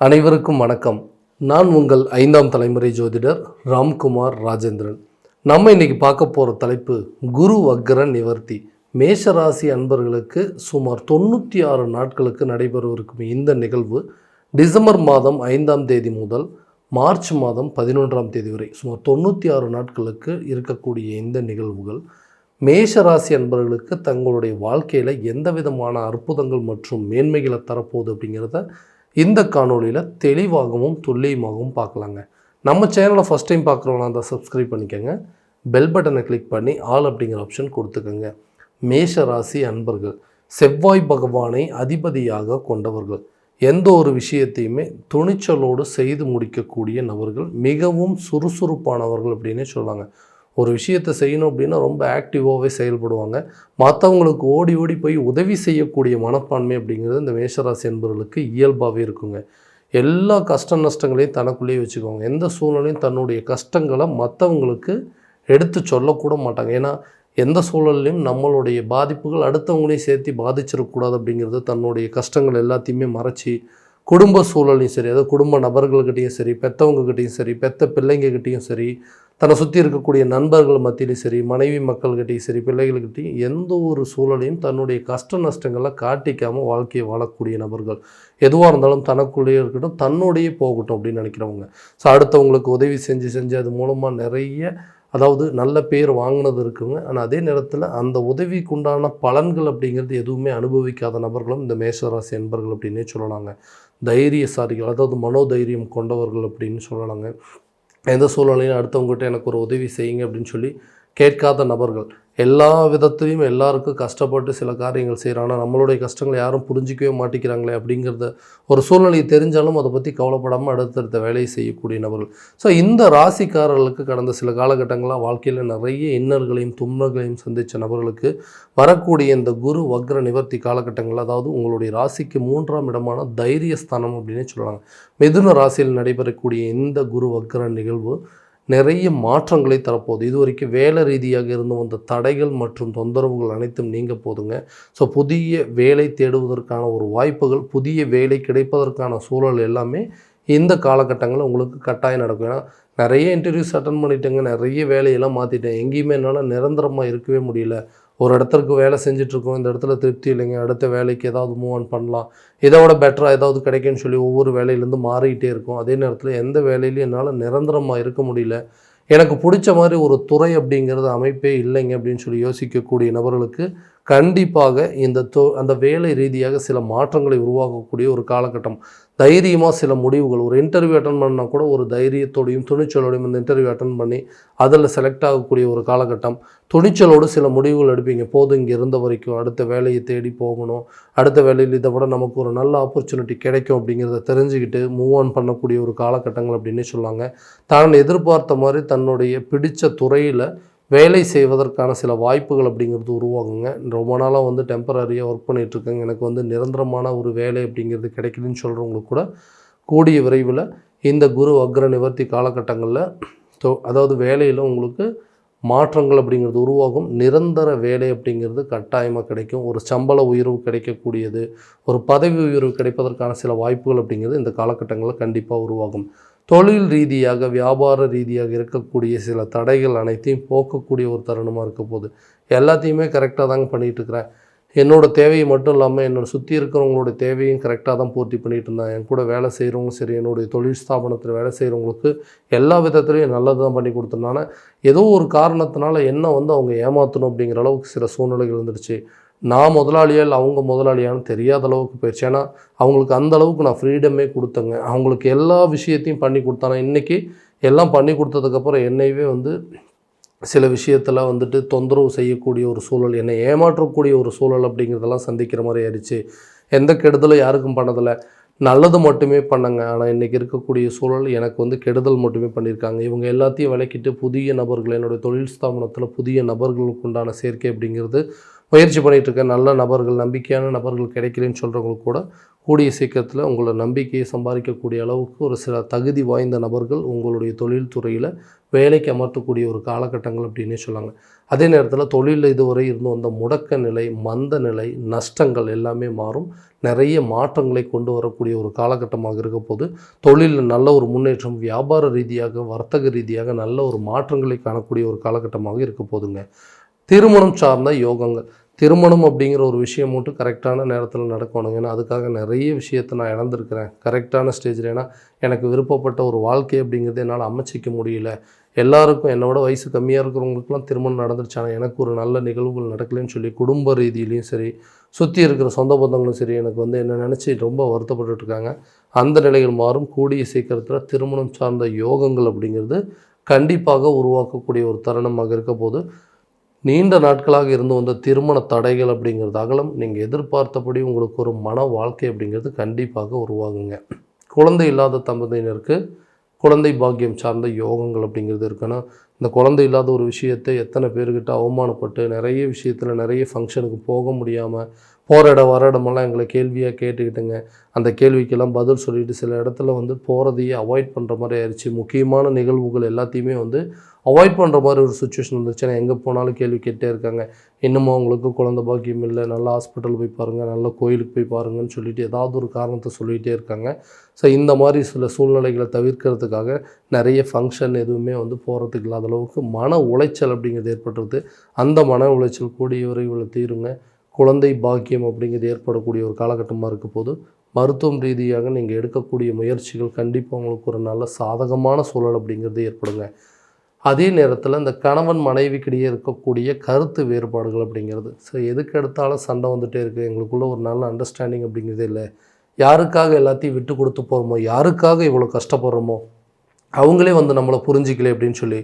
அனைவருக்கும் வணக்கம். நான் உங்கள் 5ஆம் தலைமுறை ஜோதிடர் ராம்குமார் ராஜேந்திரன். நம்ம இன்னைக்கு பார்க்க போகிற தலைப்பு குரு வக்ர நிவர்த்தி. மேஷராசி அன்பர்களுக்கு சுமார் 96 நாட்களுக்கு நடைபெறவிருக்கும் இந்த நிகழ்வு டிசம்பர் மாதம் 5ஆம் தேதி முதல் மார்ச் மாதம் 11ஆம் தேதி வரை சுமார் 96 நாட்களுக்கு இருக்கக்கூடிய இந்த நிகழ்வுகள் மேஷராசி அன்பர்களுக்கு தங்களுடைய வாழ்க்கையில் எந்த விதமான அற்புதங்கள் மற்றும் மேன்மைகளை தரப்போகுது அப்படிங்கிறத இந்த காணொலியில் தெளிவாகவும் துல்லியமாகவும் பார்க்கலாங்க. நம்ம சேனலை ஃபஸ்ட் டைம் பார்க்குறவங்களா இருந்தால் சப்ஸ்கிரைப் பண்ணிக்கோங்க. பெல் பட்டனை கிளிக் பண்ணி ஆல் அப்படிங்கிற ஆப்ஷன் கொடுத்துக்கோங்க. மேஷராசி அன்பர்கள் செவ்வாய் பகவானை அதிபதியாக கொண்டவர்கள். எந்த ஒரு விஷயத்தையுமே துணிச்சலோடு செய்து முடிக்கக்கூடிய நபர்கள், மிகவும் சுறுசுறுப்பானவர்கள் அப்படின்னே சொல்லாங்க. ஒரு விஷயத்தை செய்யணும் அப்படின்னா ரொம்ப ஆக்டிவாகவே செயல்படுவாங்க. மற்றவங்களுக்கு ஓடி ஓடி போய் உதவி செய்யக்கூடிய மனப்பான்மை அப்படிங்கிறது இந்த மேஷராசி என்பவர்களுக்கு இயல்பாகவே இருக்குங்க. எல்லா கஷ்ட நஷ்டங்களையும் தனக்குள்ளேயே வச்சுக்குவாங்க. எந்த சூழ்நிலையும் தன்னுடைய கஷ்டங்களை மற்றவங்களுக்கு எடுத்து சொல்லக்கூட மாட்டாங்க. ஏன்னா எந்த சூழல்லையும் நம்மளுடைய பாதிப்புகள் அடுத்தவங்களையும் சேர்த்து பாதிச்சிடக்கூடாது அப்படிங்கிறது தன்னுடைய கஷ்டங்கள் எல்லாத்தையுமே மறைச்சி குடும்ப சூழலையும் சரி, அதாவது குடும்ப நபர்கள்கிட்டையும் சரி, பெற்றவங்ககிட்டையும் சரி, பெற்ற பிள்ளைங்ககிட்டையும் சரி, தன்னை சுற்றி இருக்கக்கூடிய நண்பர்கள் மத்தியிலையும் சரி, மனைவி மக்கள்கிட்டையும் சரி, பிள்ளைகள்கிட்டையும் எந்த ஒரு சூழலையும் தன்னுடைய கஷ்ட நஷ்டங்களை காட்டிக்காமல் வாழ்க்கையை வாழக்கூடிய நபர்கள். எதுவாக இருந்தாலும் தனக்குள்ளேயே இருக்கட்டும், தன்னோடையே போகட்டும் அப்படின்னு நினைக்கிறவங்க. ஸோ அடுத்தவங்களுக்கு உதவி செஞ்சு அது மூலமாக நிறைய நல்ல பேர் வாங்கினது இருக்குங்க. ஆனால் அதே நேரத்தில் அந்த உதவிக்கு உண்டான பலன்கள் அப்படிங்கிறது எதுவுமே அனுபவிக்காத நபர்களும் இந்த மேஷராசி என்பர்கள் அப்படின்னே சொல்லலாங்க. தைரியசாலிகள், மனோதைரியம் கொண்டவர்கள் அப்படின்னு சொல்லலாங்க. எந்த சூழ்நிலையும் அடுத்தவங்ககிட்ட எனக்கு ஒரு உதவி செய்யுங்க அப்படின்னு சொல்லி கேட்காத நபர்கள். எல்லா விதத்துலையும் எல்லாருக்கும் கஷ்டப்பட்டு சில காரியங்கள் செய்கிறாங்க. ஆனால் நம்மளுடைய கஷ்டங்களை யாரும் புரிஞ்சிக்கவே மாட்டேங்கிறாங்களே அப்படிங்கிறத ஒரு சூழ்நிலையை தெரிஞ்சாலும் அதை பற்றி கவலைப்படாமல் அடுத்தடுத்த வேலையை செய்யக்கூடிய நபர்கள். ஸோ இந்த ராசிக்காரர்களுக்கு கடந்த சில காலகட்டங்களாக வாழ்க்கையில் நிறைய இன்னல்களையும் துன்பங்களையும் சந்தித்த நபர்களுக்கு வரக்கூடிய இந்த குரு வக்ர நிவர்த்தி காலகட்டங்கள், அதாவது உங்களுடைய ராசிக்கு 3ஆம் இடமான தைரியஸ்தானம் அப்படின்னே சொல்லலாம். மிதுன ராசியில் நடைபெறக்கூடிய இந்த குரு வக்ர நிகழ்வு நிறைய மாற்றங்களை தரப்போகுது. இது வரைக்கும் வேலை ரீதியாக இருந்து வந்த தடைகள் மற்றும் தொந்தரவுகள் அனைத்தும் நீங்க போதுங்க. ஸோ புதிய வேலை தேடுவதற்கான ஒரு வாய்ப்புகள், புதிய வேலை கிடைப்பதற்கான சூழல் எல்லாமே இந்த காலகட்டங்களில் உங்களுக்கு கட்டாயம் நடக்கும். ஏன்னா நிறைய இன்டர்வியூஸ் அட்டன் பண்ணிட்டேங்க, நிறைய வேலையெல்லாம் மாற்றிட்டேன், எங்கேயுமே என்னால் நிரந்தரமாக இருக்கவே முடியல. ஒரு இடத்துக்கு வேலை செஞ்சிட்ருக்கோம், இந்த இடத்துல திருப்தி இல்லைங்க, அடுத்த வேலைக்கு ஏதாவது மூவ் ஆன் பண்ணலாம், இதோட பெட்டராக ஏதாவது கிடைக்குன்னு சொல்லி ஒவ்வொரு வேலையிலேருந்து மாறிக்கிட்டே இருக்கும். அதே நேரத்தில் எந்த வேலையிலையும் என்னால் நிரந்தரமாக இருக்க முடியல, எனக்கு பிடிச்ச மாதிரி ஒரு துறை அப்படிங்கிறது அமைப்பே இல்லைங்க அப்படின்னு சொல்லி யோசிக்கக்கூடிய நபர்களுக்கு கண்டிப்பாக அந்த வேலை ரீதியாக சில மாற்றங்களை உருவாக்கக்கூடிய ஒரு காலகட்டம். தைரியமாக சில முடிவுகள், ஒரு இன்டர்வியூ அட்டன் பண்ணால் கூட ஒரு தைரியத்தோடையும் துணிச்சலோடையும் இந்த இன்டர்வியூ அட்டன் பண்ணி அதில் செலக்ட் ஆகக்கூடிய ஒரு காலகட்டம். துணிச்சலோடு சில முடிவுகள் எடுப்பீங்க. போதும் இங்கே இருந்த வரைக்கும், அடுத்த வேலையை தேடி போகணும், அடுத்த வேலையில் இதை விட நமக்கு ஒரு நல்ல ஆப்பர்ச்சுனிட்டி கிடைக்கும் அப்படிங்கிறத தெரிஞ்சுக்கிட்டு மூவ் ஆன் பண்ணக்கூடிய ஒரு காலகட்டங்கள் அப்படின்னே சொல்லுவாங்க. தான் எதிர்பார்த்த மாதிரி தன்னுடைய பிடித்த துறையில் வேலை செய்வதற்கான சில வாய்ப்புகள் அப்படிங்கிறது உருவாகுங்க. ரொம்ப நாளாக டெம்பரரியாக ஒர்க் பண்ணிகிட்ருக்கேங்க, எனக்கு நிரந்தரமான ஒரு வேலை அப்படிங்கிறது கிடைக்குதுன்னு சொல்கிறவங்களுக்கு கூட கூடிய விரைவில் இந்த குரு வக்ர நிவர்த்தி காலகட்டங்களில் வேலையில் உங்களுக்கு மாற்றங்கள் அப்படிங்கிறது உருவாகும். நிரந்தர வேலை அப்படிங்கிறது கட்டாயமாக கிடைக்கும். ஒரு சம்பள உயர்வு கிடைக்கக்கூடியது, ஒரு பதவி உயர்வு கிடைப்பதற்கான சில வாய்ப்புகள் அப்படிங்கிறது இந்த காலகட்டங்களில் கண்டிப்பாக உருவாகும். தொழில் ரீதியாக வியாபார ரீதியாக இருக்கக்கூடிய சில தடைகள் அனைத்தையும் போக்கக்கூடிய ஒரு தருணமாக இருக்க போகுது. எல்லாத்தையுமே கரெக்டாக தாங்க பண்ணிகிட்ருக்கிறேன், என்னோடய தேவையை மட்டும் இல்லாமல் என்னோடய சுற்றி இருக்கிறவங்களோட தேவையும் கரெக்டாக தான் பூர்த்தி பண்ணிகிட்டு இருந்தேன். என் கூட வேலை செய்கிறவங்க சரி, என்னுடைய தொழில் ஸ்தாபனத்தில் வேலை செய்கிறவங்களுக்கு எல்லா விதத்துலையும் நல்லது தான் பண்ணி கொடுத்தனால ஏதோ ஒரு காரணத்தினால என்ன அவங்க ஏமாற்றணும் அப்படிங்கிற அளவுக்கு சில சூழ்நிலைகள் வந்துடுச்சு. நான் முதலாளியா இல்லை அவங்க முதலாளியான்னு தெரியாத அளவுக்கு போயிடுச்சு. ஏன்னா அவங்களுக்கு அந்த அளவுக்கு நான் ஃப்ரீடமே கொடுத்தேங்க. அவங்களுக்கு எல்லா விஷயத்தையும் பண்ணி கொடுத்தானே. இன்றைக்கி எல்லாம் பண்ணி கொடுத்ததுக்கப்புறம் என்னையவே சில விஷயத்தில் தொந்தரவு செய்யக்கூடிய ஒரு சூழல், என்னை ஏமாற்றக்கூடிய ஒரு சூழல் அப்படிங்கிறதெல்லாம் சந்திக்கிற மாதிரி ஆயிடுச்சு. எந்த கெடுதலும் யாருக்கும் பண்ணதில்லை, நல்லது மட்டுமே பண்ணங்க. ஆனால் இன்றைக்கி இருக்கக்கூடிய சூழல் எனக்கு கெடுதல் மட்டுமே பண்ணியிருக்காங்க. இவங்க எல்லாத்தையும் விளக்கிட்டு புதிய நபர்கள், என்னுடைய தொழில் ஸ்தாபனத்தில் புதிய நபர்களுக்கு உண்டான சேர்க்கை அப்படிங்கிறது முயற்சி பண்ணிகிட்ருக்கேன். நல்ல நபர்கள், நம்பிக்கையான நபர்கள் கிடைக்கலன்னு சொல்கிறவங்களுக்கு கூட கூடிய சீக்கிரத்தில் உங்களை நம்பிக்கையை சம்பாதிக்கக்கூடிய அளவுக்கு ஒரு சில தகுதி வாய்ந்த நபர்கள் உங்களுடைய தொழில் துறையில் வேலைக்கு அமர்த்தக்கூடிய ஒரு காலகட்டங்கள் அப்படின்னே சொல்லாங்க. அதே நேரத்தில் தொழிலில் இதுவரை இருந்து வந்த முடக்க நிலை, மந்த நிலை, நஷ்டங்கள் எல்லாமே மாறும். நிறைய மாற்றங்களை கொண்டு வரக்கூடிய ஒரு காலகட்டமாக இருக்க போது தொழிலில் நல்ல ஒரு முன்னேற்றம், வியாபார ரீதியாக வர்த்தக ரீதியாக நல்ல ஒரு மாற்றங்களை காணக்கூடிய ஒரு காலகட்டமாக இருக்க போதுங்க. திருமணம் சார்ந்த யோகங்கள், திருமணம் அப்படிங்கிற ஒரு விஷயம் மட்டும் கரெக்டான நேரத்தில் நடக்கணுங்க. ஏன்னா அதுக்காக நிறைய விஷயத்தை நான் இழந்திருக்கிறேன் கரெக்டான ஸ்டேஜில். ஏன்னா எனக்கு விருப்பப்பட்ட ஒரு வாழ்க்கை அப்படிங்கிறது என்னால் அமைச்சிக்க முடியல. எல்லாருக்கும் என்னோட வயசு கம்மியாக இருக்கிறவங்களுக்குலாம் திருமணம் நடந்துருச்சு, ஆனால் எனக்கு ஒரு நல்ல நிகழ்வுகள் நடக்கலைன்னு சொல்லி குடும்ப ரீதியிலையும் சரி, சுற்றி இருக்கிற சொந்த பந்தங்களும் சரி எனக்கு என்ன நினச்சி ரொம்ப வருத்தப்பட்டுருக்காங்க. அந்த நிலைகள் மாறும். கூடிய சீக்கிரத்தில் திருமணம் சார்ந்த யோகங்கள் அப்படிங்கிறது கண்டிப்பாக உருவாக்கக்கூடிய ஒரு தருணமாக இருக்க போது நீண்ட நாட்களாக இருந்து வந்த திருமண தடைகள் அப்படிங்கிறது அகலம். நீங்கள் எதிர்பார்த்தபடி உங்களுக்கு ஒரு மன வாழ்க்கை அப்படிங்கிறது கண்டிப்பாக உருவாகுங்க. குழந்தை இல்லாத தம்பதியினருக்கு குழந்தை பாக்கியம் சார்ந்த யோகங்கள் அப்படிங்கிறது இருக்குன்னா, இந்த குழந்தை இல்லாத ஒரு விஷயத்தை எத்தனை பேர்கிட்ட அவமானப்பட்டு நிறைய விஷயத்தில் நிறைய ஃபங்க்ஷனுக்கு போக முடியாமல் போகிற இடம் வர இடமெல்லாம் எங்களை கேள்வியாக கேட்டுக்கிட்டுங்க. அந்த கேள்விக்கெல்லாம் பதில் சொல்லிவிட்டு சில இடத்துல போகிறதையே அவாய்ட் பண்ணுற மாதிரி ஆயிடுச்சு. முக்கியமான நிகழ்வுகள் எல்லாத்தையுமே அவாய்ட் பண்ணுற மாதிரி ஒரு சுச்சுவேஷன் வந்துருச்சுன்னா எங்கே போனாலும் கேள்வி கேட்டே இருக்காங்க. இன்னமும் அவங்களுக்கு குழந்தை பாக்கியம் இல்லை, நல்ல ஹாஸ்பிட்டல் போய் பாருங்கள், நல்ல கோயிலுக்கு போய் பாருங்கன்னு சொல்லிட்டு ஏதாவது ஒரு காரணத்தை சொல்லிகிட்டே இருக்காங்க. ஸோ இந்த மாதிரி சில சூழ்நிலைகளை தவிர்க்கிறதுக்காக நிறைய ஃபங்க்ஷன் எதுவுமே போகிறதுக்கு இல்லாத அளவுக்கு மன உளைச்சல் அப்படிங்கிறது ஏற்பட்டுருது. அந்த மன உளைச்சல் கூடிய விரைவில் தீருங்க. குழந்தை பாக்கியம் அப்படிங்கிறது ஏற்படக்கூடிய ஒரு காலகட்டமாக இருக்க போது மருத்துவம் ரீதியாக நீங்கள் எடுக்கக்கூடிய முயற்சிகள் கண்டிப்பாக உங்களுக்கு ஒரு நல்ல சாதகமான சூழல் அப்படிங்கிறது ஏற்படுங்க. அதே நேரத்தில் இந்த கணவன் மனைவிக்கிடையே இருக்கக்கூடிய கருத்து வேறுபாடுகள் அப்படிங்கிறது, ஸோ எதுக்கு எடுத்தாலும் சண்டை வந்துகிட்டே இருக்குது, எங்களுக்குள்ள ஒரு நல்ல அண்டர்ஸ்டாண்டிங் அப்படிங்கிறதே இல்லை. யாருக்காக எல்லாத்தையும் விட்டு கொடுத்து போகிறோமோ, யாருக்காக இவ்வளோ கஷ்டப்படுறோமோ அவங்களே நம்மளை புரிஞ்சிக்கல அப்படின்னு சொல்லி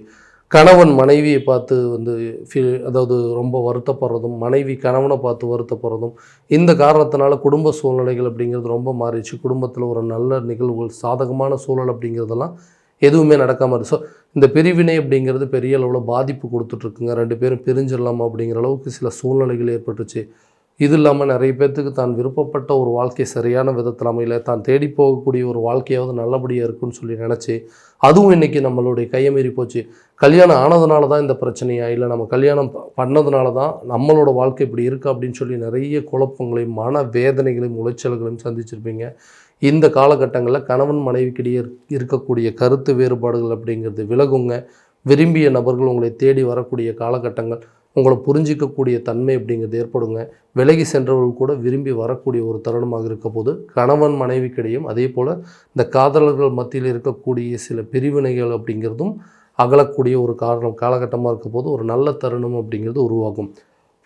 கணவன் மனைவியை பார்த்து அதாவது ரொம்ப வருத்தப்படுறதும், மனைவி கணவனை பார்த்து வருத்தப்படுறதும், இந்த காரணத்தினால குடும்ப சூழ்நிலைகள் அப்படிங்கிறது ரொம்ப மாறிடுச்சு. குடும்பத்தில் ஒரு நல்ல நிகழ்வுகள், சாதகமான சூழல் அப்படிங்கிறதெல்லாம் எதுவுமே நடக்காமல் இருக்குது. ஸோ இந்த பிரிவினை அப்படிங்கிறது பெரிய அளவில் பாதிப்பு கொடுத்துட்ருக்குங்க. 2 பேரும் பிரிஞ்சிடலாமா அப்படிங்கிற அளவுக்கு சில சூழ்நிலைகள் ஏற்பட்டுச்சு. இது இல்லாமல் நிறைய பேர்த்துக்கு தான் விருப்பப்பட்ட ஒரு வாழ்க்கை சரியான விதத்தில் அமையல, தான் தேடி போகக்கூடிய ஒரு வாழ்க்கையாவது நல்லபடியாக இருக்குன்னு சொல்லி நினச்சி அதுவும் இன்றைக்கி நம்மளுடைய கையை மீறி போச்சு. கல்யாணம் ஆனதுனால தான் இந்த பிரச்சனையா, இல்லை நம்ம கல்யாணம் பண்ணதுனால தான் நம்மளோட வாழ்க்கை இப்படி இருக்கா அப்படின்னு சொல்லி நிறைய குழப்பங்களையும் மன வேதனைகளையும் உளைச்சல்களையும் சந்திச்சிருப்பீங்க. இந்த காலகட்டங்களில் கணவன் மனைவிக்கிடையே இருக்கக்கூடிய கருத்து வேறுபாடுகள் அப்படிங்கிறது விலகுங்க. விரும்பிய நபர்கள் உங்களை தேடி வரக்கூடிய காலகட்டங்கள், உங்களை புரிஞ்சிக்கக்கூடிய தன்மை அப்படிங்கிறது ஏற்படுங்க. விலகி சென்றவர்கள் கூட விரும்பி வரக்கூடிய ஒரு தருணமாக இருக்க போது கணவன் மனைவிக்கிடையும் அதே போல் இந்த காதலர்கள் மத்தியில் இருக்கக்கூடிய சில பிரிவினைகள் அப்படிங்கிறதும் அகலக்கூடிய ஒரு காலகட்டமாக இருக்க போது ஒரு நல்ல தருணம் அப்படிங்கிறது உருவாகும்.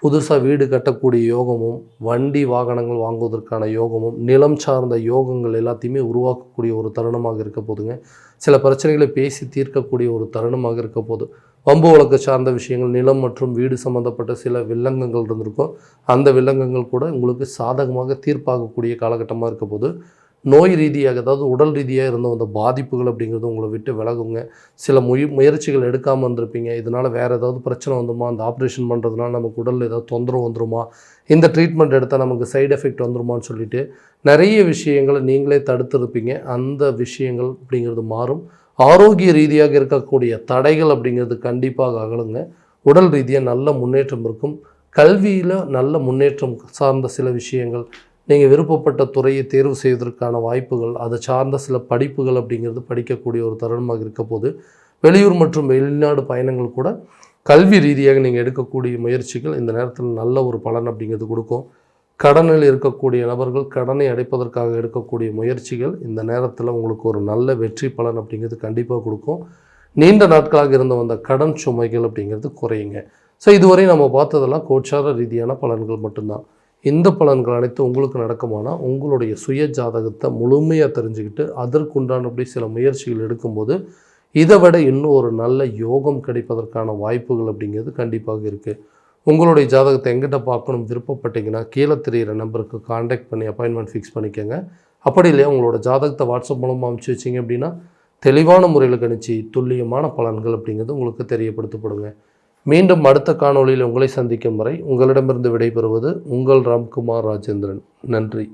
புதுசாக வீடு கட்டக்கூடிய யோகமும், வண்டி வாகனங்கள் வாங்குவதற்கான யோகமும், நிலம் சார்ந்த யோகங்கள் எல்லாத்தையுமே உருவாக்கக்கூடிய ஒரு தருணமாக இருக்க போதுங்க. சில பிரச்சனைகளை பேசி தீர்க்கக்கூடிய ஒரு தருணமாக இருக்க போது வம்பு வழக்கு சார்ந்த விஷயங்கள், நிலம் மற்றும் வீடு சம்மந்தப்பட்ட சில வில்லங்கங்கள் இருந்திருக்கும். அந்த வில்லங்கங்கள் கூட உங்களுக்கு சாதகமாக தீர்ப்பாகக்கூடிய காலகட்டமாக இருக்க போது நோய் ரீதியாக, அதாவது உடல் ரீதியாக இருந்த அந்த பாதிப்புகள் அப்படிங்கிறது உங்களை விட்டு விலகுங்க. சில முயற்சிகள் எடுக்காமல் இருந்திருப்பீங்க. இதனால் வேறு ஏதாவது பிரச்சனை வந்துருமா, அந்த ஆப்ரேஷன் பண்ணுறதுனால நமக்கு உடலில் ஏதாவது தொந்தரவு வந்துருமா, இந்த ட்ரீட்மெண்ட் எடுத்தால் நமக்கு சைடு எஃபெக்ட் வந்துருமான்னு சொல்லிட்டு நிறைய விஷயங்களை நீங்களே தடுத்துருப்பீங்க. அந்த விஷயங்கள் அப்படிங்கிறது மாறும். ஆரோக்கிய ரீதியாக இருக்கக்கூடிய தடைகள் அப்படிங்கிறது கண்டிப்பாக அகலுங்க. உடல் ரீதியாக நல்ல முன்னேற்றம் இருக்கும். கல்வியில் நல்ல முன்னேற்றம் சார்ந்த சில விஷயங்கள், நீங்கள் விருப்பப்பட்ட துறையை தேர்வு செய்வதற்கான வாய்ப்புகள், அதை சார்ந்த சில படிப்புகள் அப்படிங்கிறது படிக்கக்கூடிய ஒரு தருணமாக இருக்க போது வெளியூர் மற்றும் வெளிநாடு பயணங்கள் கூட கல்வி ரீதியாக நீங்கள் எடுக்கக்கூடிய முயற்சிகள் இந்த நேரத்தில் நல்ல ஒரு பலன் அப்படிங்கிறது கொடுக்கும். கடனில் இருக்கக்கூடிய நபர்கள் கடனை அடைப்பதற்காக எடுக்கக்கூடிய முயற்சிகள் இந்த நேரத்தில் உங்களுக்கு ஒரு நல்ல வெற்றி பலன் அப்படிங்கிறது கண்டிப்பாக கொடுக்கும். நீண்ட நாட்களாக இருந்து வந்த கடன் சுமைகள் அப்படிங்கிறது குறையுங்க. ஸோ இதுவரை நம்ம பார்த்ததெல்லாம் கோச்சார ரீதியான பலன்கள் மட்டும்தான். இந்த பலன்கள் அனைத்து உங்களுக்கு நடக்குமானால் உங்களுடைய சுய ஜாதகத்தை முழுமையாக தெரிஞ்சுக்கிட்டு அதற்குண்டானபடி சில முயற்சிகள் எடுக்கும்போது இதை விட இன்னும் ஒரு நல்ல யோகம் கிடைப்பதற்கான வாய்ப்புகள் அப்படிங்கிறது கண்டிப்பாக இருக்குது. உங்களுடைய ஜாதகத்தை எங்கிட்ட பார்க்கணும் விருப்பப்பட்டீங்கன்னா கீழே தெரிகிற நம்பருக்கு காண்டாக்ட் பண்ணி அப்பாயின்மெண்ட் ஃபிக்ஸ் பண்ணிக்கோங்க. அப்படி இல்லையா உங்களோட ஜாதகத்தை வாட்ஸ்அப் மூலமாக அனுப்பிச்சி வச்சிங்க அப்படின்னா தெளிவான முறையில் கணிச்சு துல்லியமான பலன்கள் அப்படிங்கிறது உங்களுக்கு தெரியப்படுத்தப்படுங்க. மீண்டும் அடுத்த காணொளியில் உங்களை சந்திக்கும் வரை உங்களிடமிருந்து விடைபெறுவது உங்கள் ராம்குமார் ராஜேந்திரன். நன்றி.